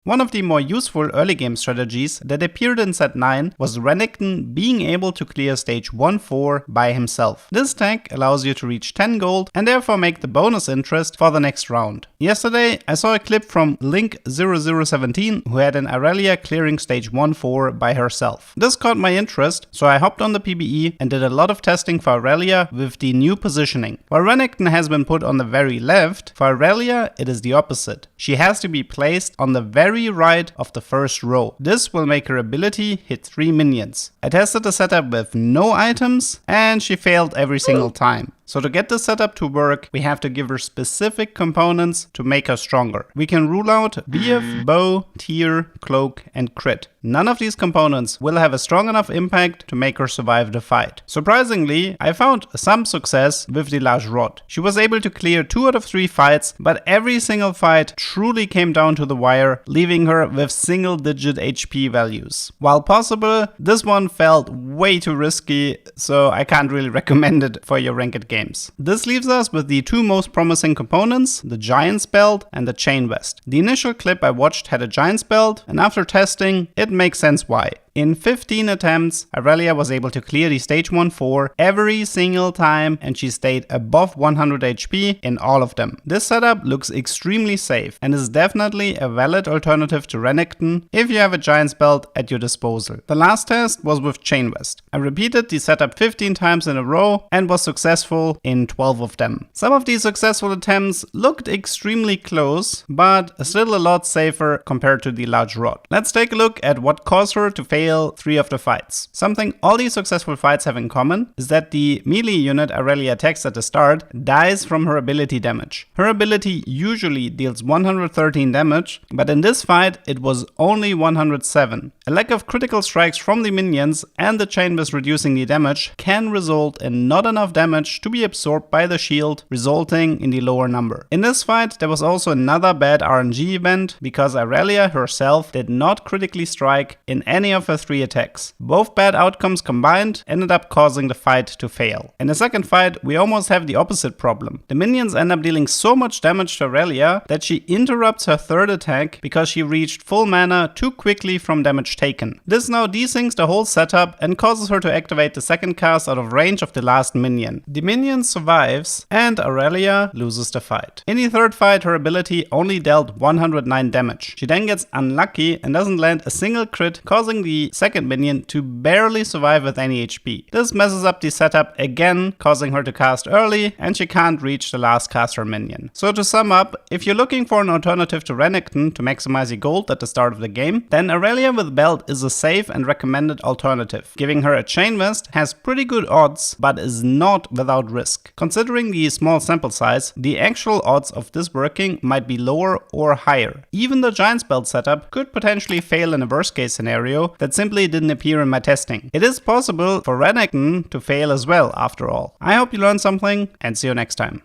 One of the more useful early game strategies that appeared in set 9 was Renekton being able to clear stage 1-4 by himself. This tech allows you to reach 10 gold and therefore make the bonus interest for the next round. Yesterday I saw a clip from Link0017 who had an Irelia clearing stage 1-4 by herself. This caught my interest, so I hopped on the PBE and did a lot of testing for Irelia with the new positioning. While Renekton has been put on the very left, for Irelia it is the opposite. She has to be placed on the very right of the first row. This will make her ability hit 3 minions. I tested the setup with no items and she failed every single time. So to get this setup to work, we have to give her specific components to make her stronger. We can rule out BF, bow, tier, cloak and crit. None of these components will have a strong enough impact to make her survive the fight. Surprisingly, I found some success with the large rod. She was able to clear 2 out of 3 fights, but every single fight truly came down to the wire, leaving her with single-digit HP values. While possible, this one felt way too risky, so I can't really recommend it for your ranked games. This leaves us with the 2 most promising components, the Giant's Belt and the Chain Vest. The initial clip I watched had a Giant's Belt, and after testing, it makes sense why. In 15 attempts, Irelia was able to clear the stage 1-4 every single time and she stayed above 100 HP in all of them. This setup looks extremely safe and is definitely a valid alternative to Renekton if you have a Giant's Belt at your disposal. The last test was with Chain Vest. I repeated the setup 15 times in a row and was successful in 12 of them. Some of these successful attempts looked extremely close, but still a lot safer compared to the large rod. Let's take a look at what caused her to fail 3 of the fights. Something all these successful fights have in common is that the melee unit Irelia attacks at the start dies from her ability damage. Her ability usually deals 113 damage, but in this fight it was only 107. A lack of critical strikes from the minions and the chain vest reducing the damage can result in not enough damage to be absorbed by the shield, resulting in the lower number. In this fight there was also another bad RNG event because Irelia herself did not critically strike in any of her 3 attacks. Both bad outcomes combined ended up causing the fight to fail. In the second fight, we almost have the opposite problem. The minions end up dealing so much damage to Irelia that she interrupts her 3rd attack because she reached full mana too quickly from damage taken. This now desyncs the whole setup and causes her to activate the second cast out of range of the last minion. The minion survives and Irelia loses the fight. In the 3rd fight, her ability only dealt 109 damage. She then gets unlucky and doesn't land a single crit, causing the second minion to barely survive with any HP. This messes up the setup again, causing her to cast early and she can't reach the last caster minion. So to sum up, if you're looking for an alternative to Renekton to maximize your gold at the start of the game, then Irelia with Belt is a safe and recommended alternative. Giving her a Chain Vest has pretty good odds, but is not without risk. Considering the small sample size, the actual odds of this working might be lower or higher. Even the Giant's Belt setup could potentially fail in a worst case scenario that simply didn't appear in my testing. It is possible for Renekton to fail as well after all. I hope you learned something and see you next time.